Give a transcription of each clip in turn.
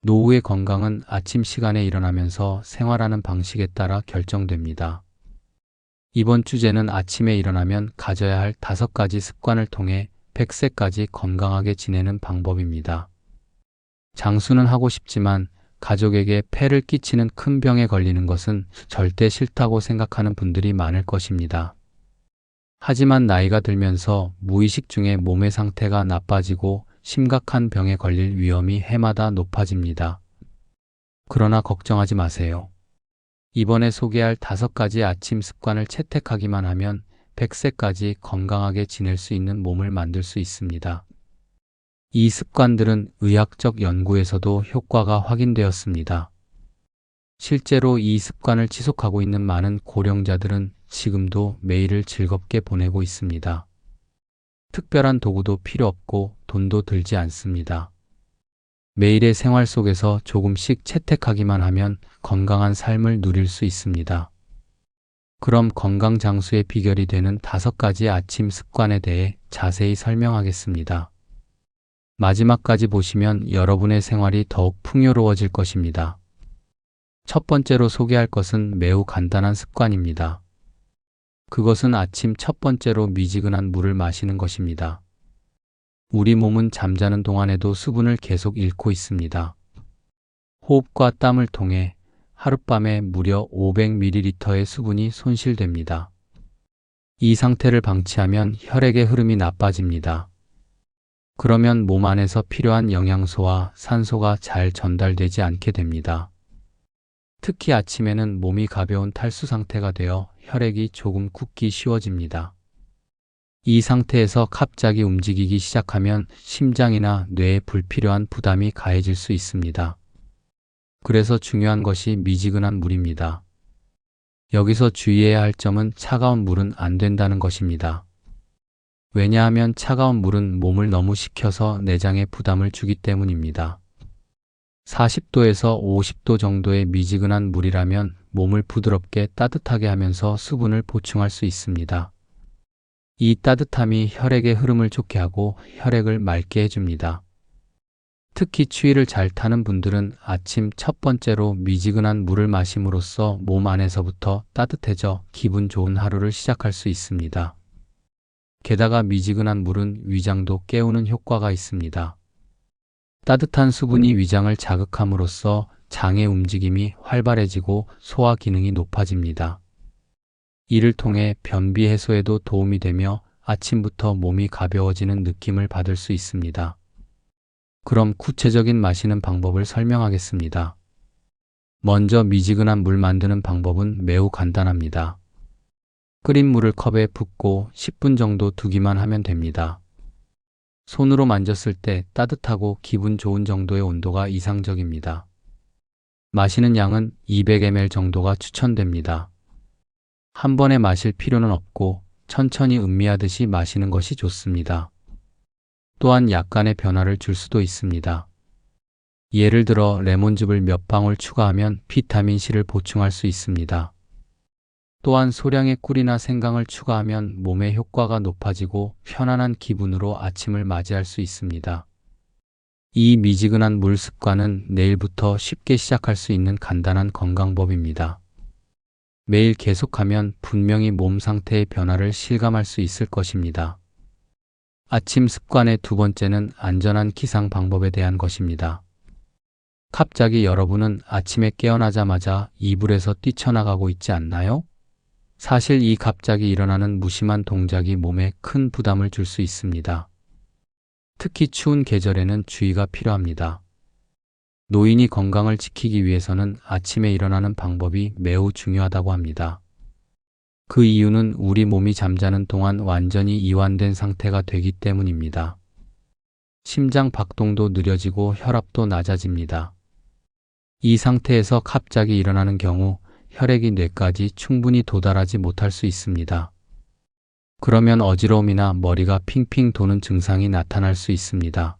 노후의 건강은 아침 시간에 일어나면서 생활하는 방식에 따라 결정됩니다. 이번 주제는 아침에 일어나면 가져야 할 5가지 습관을 통해 100세까지 건강하게 지내는 방법입니다. 장수는 하고 싶지만 가족에게 폐를 끼치는 큰 병에 걸리는 것은 절대 싫다고 생각하는 분들이 많을 것입니다. 하지만 나이가 들면서 무의식 중에 몸의 상태가 나빠지고 심각한 병에 걸릴 위험이 해마다 높아집니다. 그러나 걱정하지 마세요. 이번에 소개할 5가지 아침 습관을 채택하기만 하면 100세까지 건강하게 지낼 수 있는 몸을 만들 수 있습니다. 이 습관들은 의학적 연구에서도 효과가 확인되었습니다. 실제로 이 습관을 지속하고 있는 많은 고령자들은 지금도 매일을 즐겁게 보내고 있습니다. 특별한 도구도 필요 없고 돈도 들지 않습니다. 매일의 생활 속에서 조금씩 채택하기만 하면 건강한 삶을 누릴 수 있습니다. 그럼 건강 장수의 비결이 되는 5가지 아침 습관에 대해 자세히 설명하겠습니다. 마지막까지 보시면 여러분의 생활이 더욱 풍요로워질 것입니다. 첫 번째로 소개할 것은 매우 간단한 습관입니다. 그것은 아침 첫 번째로 미지근한 물을 마시는 것입니다. 우리 몸은 잠자는 동안에도 수분을 계속 잃고 있습니다. 호흡과 땀을 통해 하룻밤에 무려 500ml의 수분이 손실됩니다. 이 상태를 방치하면 혈액의 흐름이 나빠집니다. 그러면 몸 안에서 필요한 영양소와 산소가 잘 전달되지 않게 됩니다. 특히 아침에는 몸이 가벼운 탈수 상태가 되어 혈액이 조금 굳기 쉬워집니다. 이 상태에서 갑자기 움직이기 시작하면 심장이나 뇌에 불필요한 부담이 가해질 수 있습니다. 그래서 중요한 것이 미지근한 물입니다. 여기서 주의해야 할 점은 차가운 물은 안 된다는 것입니다. 왜냐하면 차가운 물은 몸을 너무 식혀서 내장에 부담을 주기 때문입니다. 40도에서 50도 정도의 미지근한 물이라면 몸을 부드럽게 따뜻하게 하면서 수분을 보충할 수 있습니다. 이 따뜻함이 혈액의 흐름을 좋게 하고 혈액을 맑게 해줍니다. 특히 추위를 잘 타는 분들은 아침 첫 번째로 미지근한 물을 마심으로써 몸 안에서부터 따뜻해져 기분 좋은 하루를 시작할 수 있습니다. 게다가 미지근한 물은 위장도 깨우는 효과가 있습니다. 따뜻한 수분이 위장을 자극함으로써 장의 움직임이 활발해지고 소화 기능이 높아집니다. 이를 통해 변비 해소에도 도움이 되며 아침부터 몸이 가벼워지는 느낌을 받을 수 있습니다. 그럼 구체적인 마시는 방법을 설명하겠습니다. 먼저 미지근한 물 만드는 방법은 매우 간단합니다. 끓인 물을 컵에 붓고 10분 정도 두기만 하면 됩니다. 손으로 만졌을 때 따뜻하고 기분 좋은 정도의 온도가 이상적입니다. 마시는 양은 200ml 정도가 추천됩니다. 한 번에 마실 필요는 없고 천천히 음미하듯이 마시는 것이 좋습니다. 또한 약간의 변화를 줄 수도 있습니다. 예를 들어 레몬즙을 몇 방울 추가하면 비타민C를 보충할 수 있습니다. 또한 소량의 꿀이나 생강을 추가하면 몸의 효과가 높아지고 편안한 기분으로 아침을 맞이할 수 있습니다. 이 미지근한 물 습관은 내일부터 쉽게 시작할 수 있는 간단한 건강법입니다. 매일 계속하면 분명히 몸 상태의 변화를 실감할 수 있을 것입니다. 아침 습관의 2번째는 안전한 기상 방법에 대한 것입니다. 갑자기 여러분은 아침에 깨어나자마자 이불에서 뛰쳐나가고 있지 않나요? 사실 이 갑자기 일어나는 무심한 동작이 몸에 큰 부담을 줄 수 있습니다. 특히 추운 계절에는 주의가 필요합니다. 노인이 건강을 지키기 위해서는 아침에 일어나는 방법이 매우 중요하다고 합니다. 그 이유는 우리 몸이 잠자는 동안 완전히 이완된 상태가 되기 때문입니다. 심장 박동도 느려지고 혈압도 낮아집니다. 이 상태에서 갑자기 일어나는 경우 혈액이 뇌까지 충분히 도달하지 못할 수 있습니다. 그러면 어지러움이나 머리가 핑핑 도는 증상이 나타날 수 있습니다.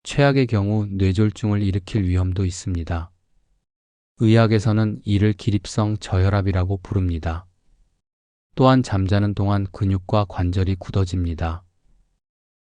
최악의 경우 뇌졸중을 일으킬 위험도 있습니다. 의학에서는 이를 기립성 저혈압이라고 부릅니다. 또한 잠자는 동안 근육과 관절이 굳어집니다.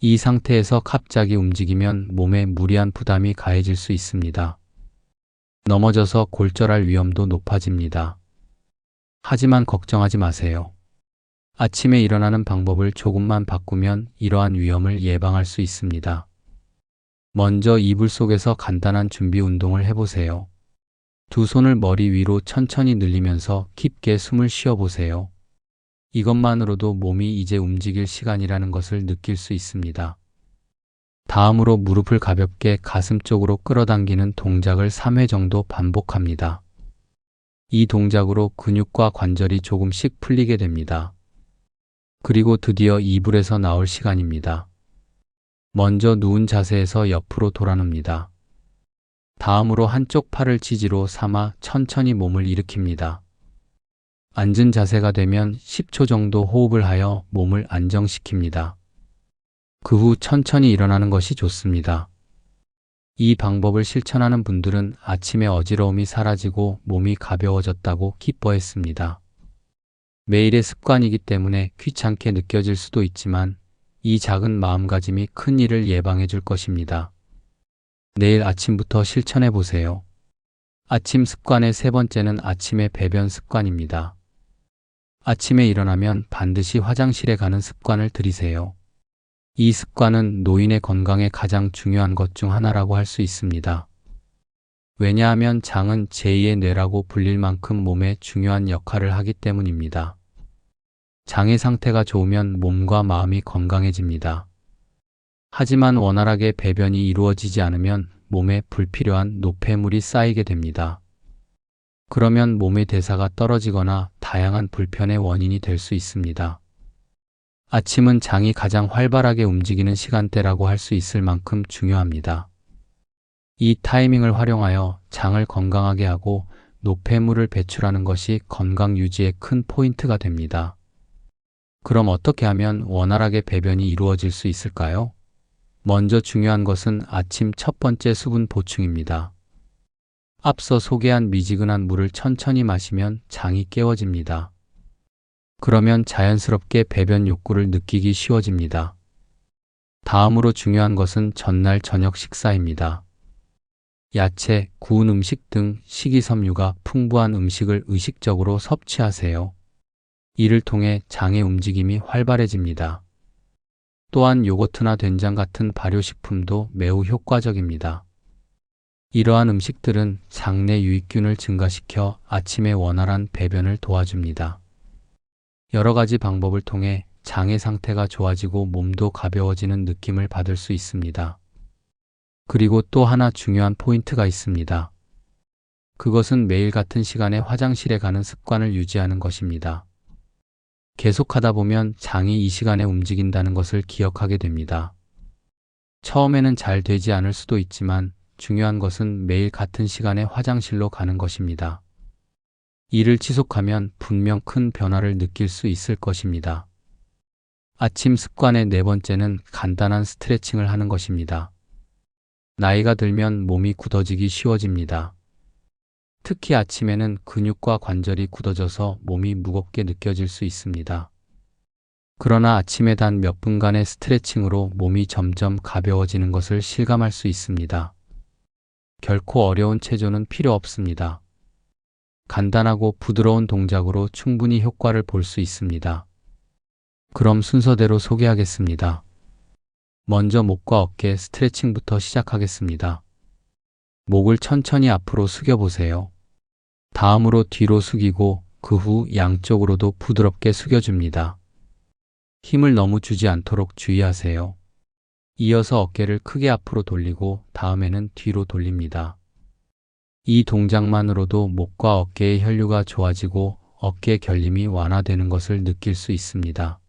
이 상태에서 갑자기 움직이면 몸에 무리한 부담이 가해질 수 있습니다. 넘어져서 골절할 위험도 높아집니다. 하지만 걱정하지 마세요. 아침에 일어나는 방법을 조금만 바꾸면 이러한 위험을 예방할 수 있습니다. 먼저 이불 속에서 간단한 준비 운동을 해보세요. 두 손을 머리 위로 천천히 늘리면서 깊게 숨을 쉬어보세요. 이것만으로도 몸이 이제 움직일 시간이라는 것을 느낄 수 있습니다. 다음으로 무릎을 가볍게 가슴 쪽으로 끌어당기는 동작을 3회 정도 반복합니다. 이 동작으로 근육과 관절이 조금씩 풀리게 됩니다. 그리고 드디어 이불에서 나올 시간입니다. 먼저 누운 자세에서 옆으로 돌아눕니다. 다음으로 한쪽 팔을 지지로 삼아 천천히 몸을 일으킵니다. 앉은 자세가 되면 10초 정도 호흡을 하여 몸을 안정시킵니다. 그 후 천천히 일어나는 것이 좋습니다. 이 방법을 실천하는 분들은 아침에 어지러움이 사라지고 몸이 가벼워졌다고 기뻐했습니다. 매일의 습관이기 때문에 귀찮게 느껴질 수도 있지만 이 작은 마음가짐이 큰 일을 예방해 줄 것입니다. 내일 아침부터 실천해 보세요. 아침 습관의 세 번째는 아침의 배변 습관입니다. 아침에 일어나면 반드시 화장실에 가는 습관을 들이세요. 이 습관은 노인의 건강에 가장 중요한 것 중 하나라고 할 수 있습니다. 왜냐하면 장은 제2의 뇌라고 불릴 만큼 몸에 중요한 역할을 하기 때문입니다. 장의 상태가 좋으면 몸과 마음이 건강해집니다. 하지만 원활하게 배변이 이루어지지 않으면 몸에 불필요한 노폐물이 쌓이게 됩니다. 그러면 몸의 대사가 떨어지거나 다양한 불편의 원인이 될 수 있습니다. 아침은 장이 가장 활발하게 움직이는 시간대라고 할 수 있을 만큼 중요합니다. 이 타이밍을 활용하여 장을 건강하게 하고 노폐물을 배출하는 것이 건강 유지에 큰 포인트가 됩니다. 그럼 어떻게 하면 원활하게 배변이 이루어질 수 있을까요? 먼저 중요한 것은 아침 첫 번째 수분 보충입니다. 앞서 소개한 미지근한 물을 천천히 마시면 장이 깨워집니다. 그러면 자연스럽게 배변 욕구를 느끼기 쉬워집니다. 다음으로 중요한 것은 전날 저녁 식사입니다. 야채, 구운 음식 등 식이섬유가 풍부한 음식을 의식적으로 섭취하세요. 이를 통해 장의 움직임이 활발해집니다. 또한 요거트나 된장 같은 발효식품도 매우 효과적입니다. 이러한 음식들은 장내 유익균을 증가시켜 아침에 원활한 배변을 도와줍니다. 여러 가지 방법을 통해 장의 상태가 좋아지고 몸도 가벼워지는 느낌을 받을 수 있습니다. 그리고 또 하나 중요한 포인트가 있습니다. 그것은 매일 같은 시간에 화장실에 가는 습관을 유지하는 것입니다. 계속하다 보면 장이 이 시간에 움직인다는 것을 기억하게 됩니다. 처음에는 잘 되지 않을 수도 있지만 중요한 것은 매일 같은 시간에 화장실로 가는 것입니다. 이를 지속하면 분명 큰 변화를 느낄 수 있을 것입니다. 아침 습관의 네 번째는 간단한 스트레칭을 하는 것입니다. 나이가 들면 몸이 굳어지기 쉬워집니다. 특히 아침에는 근육과 관절이 굳어져서 몸이 무겁게 느껴질 수 있습니다. 그러나 아침에 단 몇 분간의 스트레칭으로 몸이 점점 가벼워지는 것을 실감할 수 있습니다. 결코 어려운 체조는 필요 없습니다. 간단하고 부드러운 동작으로 충분히 효과를 볼 수 있습니다. 그럼 순서대로 소개하겠습니다. 먼저 목과 어깨 스트레칭부터 시작하겠습니다. 목을 천천히 앞으로 숙여보세요. 다음으로 뒤로 숙이고 그 후 양쪽으로도 부드럽게 숙여줍니다. 힘을 너무 주지 않도록 주의하세요. 이어서 어깨를 크게 앞으로 돌리고 다음에는 뒤로 돌립니다. 이 동작만으로도 목과 어깨의 혈류가 좋아지고 어깨 결림이 완화되는 것을 느낄 수 있습니다.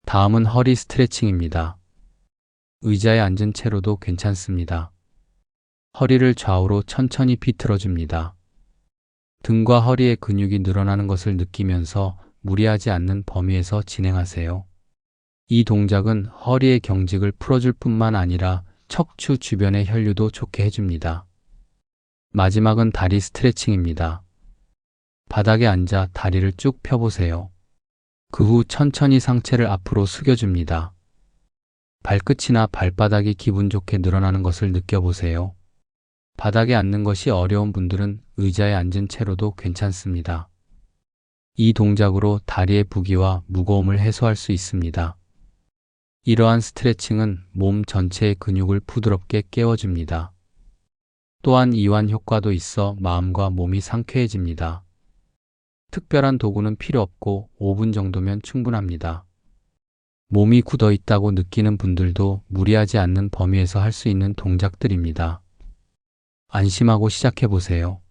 다음은 허리 스트레칭입니다. 의자에 앉은 채로도 괜찮습니다. 허리를 좌우로 천천히 비틀어줍니다. 등과 허리의 근육이 늘어나는 것을 느끼면서 무리하지 않는 범위에서 진행하세요. 이 동작은 허리의 경직을 풀어줄 뿐만 아니라 척추 주변의 혈류도 좋게 해줍니다. 마지막은 다리 스트레칭입니다. 바닥에 앉아 다리를 쭉 펴보세요. 그 후 천천히 상체를 앞으로 숙여줍니다. 발끝이나 발바닥이 기분 좋게 늘어나는 것을 느껴보세요. 바닥에 앉는 것이 어려운 분들은 의자에 앉은 채로도 괜찮습니다. 이 동작으로 다리의 부기와 무거움을 해소할 수 있습니다. 이러한 스트레칭은 몸 전체의 근육을 부드럽게 깨워줍니다. 또한 이완 효과도 있어 마음과 몸이 상쾌해집니다. 특별한 도구는 필요 없고 5분 정도면 충분합니다. 몸이 굳어 있다고 느끼는 분들도 무리하지 않는 범위에서 할 수 있는 동작들입니다. 안심하고 시작해보세요.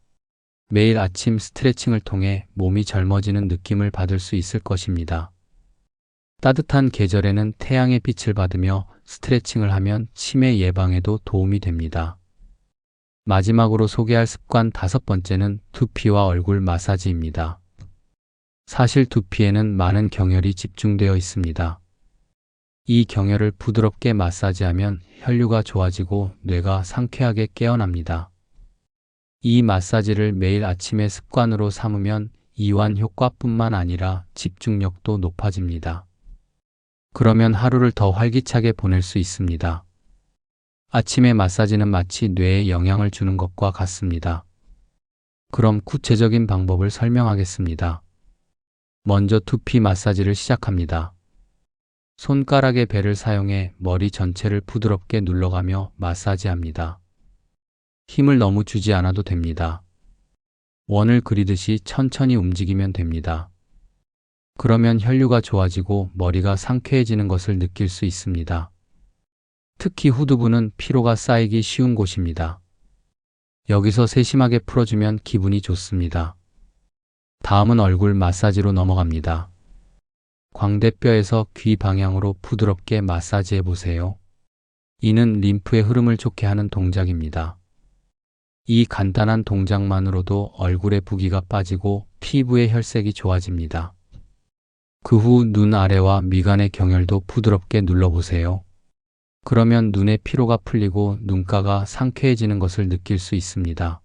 매일 아침 스트레칭을 통해 몸이 젊어지는 느낌을 받을 수 있을 것입니다. 따뜻한 계절에는 태양의 빛을 받으며 스트레칭을 하면 치매 예방에도 도움이 됩니다. 마지막으로 소개할 습관 5번째는 두피와 얼굴 마사지입니다. 사실 두피에는 많은 경혈이 집중되어 있습니다. 이 경혈을 부드럽게 마사지하면 혈류가 좋아지고 뇌가 상쾌하게 깨어납니다. 이 마사지를 매일 아침에 습관으로 삼으면 이완 효과뿐만 아니라 집중력도 높아집니다. 그러면 하루를 더 활기차게 보낼 수 있습니다. 아침의 마사지는 마치 뇌에 영향을 주는 것과 같습니다. 그럼 구체적인 방법을 설명하겠습니다. 먼저 두피 마사지를 시작합니다. 손가락의 배를 사용해 머리 전체를 부드럽게 눌러가며 마사지합니다. 힘을 너무 주지 않아도 됩니다. 원을 그리듯이 천천히 움직이면 됩니다. 그러면 혈류가 좋아지고 머리가 상쾌해지는 것을 느낄 수 있습니다. 특히 후두부는 피로가 쌓이기 쉬운 곳입니다. 여기서 세심하게 풀어주면 기분이 좋습니다. 다음은 얼굴 마사지로 넘어갑니다. 광대뼈에서 귀 방향으로 부드럽게 마사지해 보세요. 이는 림프의 흐름을 좋게 하는 동작입니다. 이 간단한 동작만으로도 얼굴의 부기가 빠지고 피부의 혈색이 좋아집니다. 그 후 눈 아래와 미간의 경혈도 부드럽게 눌러보세요. 그러면 눈의 피로가 풀리고 눈가가 상쾌해지는 것을 느낄 수 있습니다.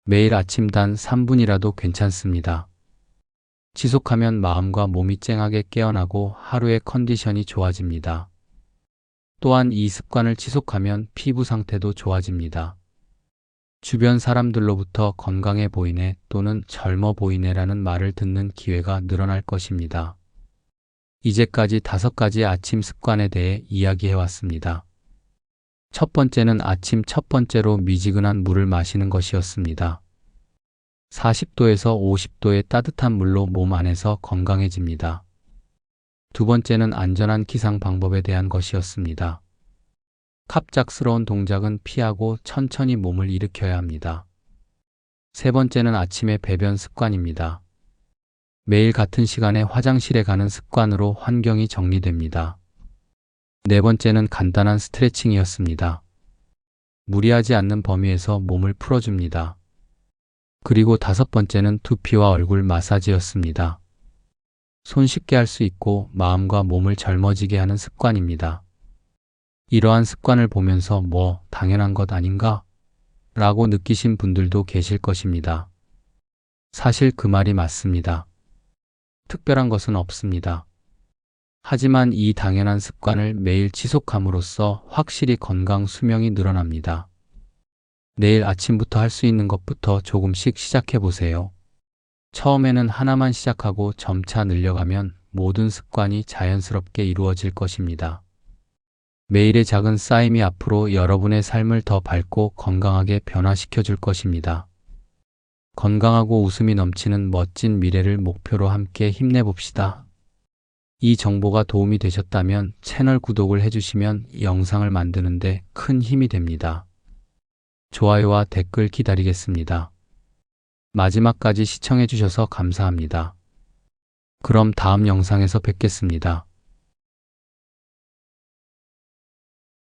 매일 아침 단 3분이라도 괜찮습니다. 지속하면 마음과 몸이 쨍하게 깨어나고 하루의 컨디션이 좋아집니다. 또한 이 습관을 지속하면 피부 상태도 좋아집니다. 주변 사람들로부터 건강해 보이네 또는 젊어 보이네라는 말을 듣는 기회가 늘어날 것입니다. 이제까지 5가지 아침 습관에 대해 이야기해 왔습니다. 첫 번째는 아침 첫 번째로 미지근한 물을 마시는 것이었습니다. 40도에서 50도의 따뜻한 물로 몸 안에서 건강해집니다. 두 번째는 안전한 기상 방법에 대한 것이었습니다. 갑작스러운 동작은 피하고 천천히 몸을 일으켜야 합니다. 세 번째는 아침의 배변 습관입니다. 매일 같은 시간에 화장실에 가는 습관으로 환경이 정리됩니다. 네 번째는 간단한 스트레칭이었습니다. 무리하지 않는 범위에서 몸을 풀어줍니다. 그리고 5번째는 두피와 얼굴 마사지였습니다. 손쉽게 할 수 있고 마음과 몸을 젊어지게 하는 습관입니다. 이러한 습관을 보면서 당연한 것 아닌가? 라고 느끼신 분들도 계실 것입니다. 사실 그 말이 맞습니다. 특별한 것은 없습니다. 하지만 이 당연한 습관을 매일 지속함으로써 확실히 건강 수명이 늘어납니다. 내일 아침부터 할 수 있는 것부터 조금씩 시작해 보세요. 처음에는 하나만 시작하고 점차 늘려가면 모든 습관이 자연스럽게 이루어질 것입니다. 매일의 작은 쌓임이 앞으로 여러분의 삶을 더 밝고 건강하게 변화시켜 줄 것입니다. 건강하고 웃음이 넘치는 멋진 미래를 목표로 함께 힘내봅시다. 이 정보가 도움이 되셨다면 채널 구독을 해주시면 영상을 만드는데 큰 힘이 됩니다. 좋아요와 댓글 기다리겠습니다. 마지막까지 시청해 주셔서 감사합니다. 그럼 다음 영상에서 뵙겠습니다.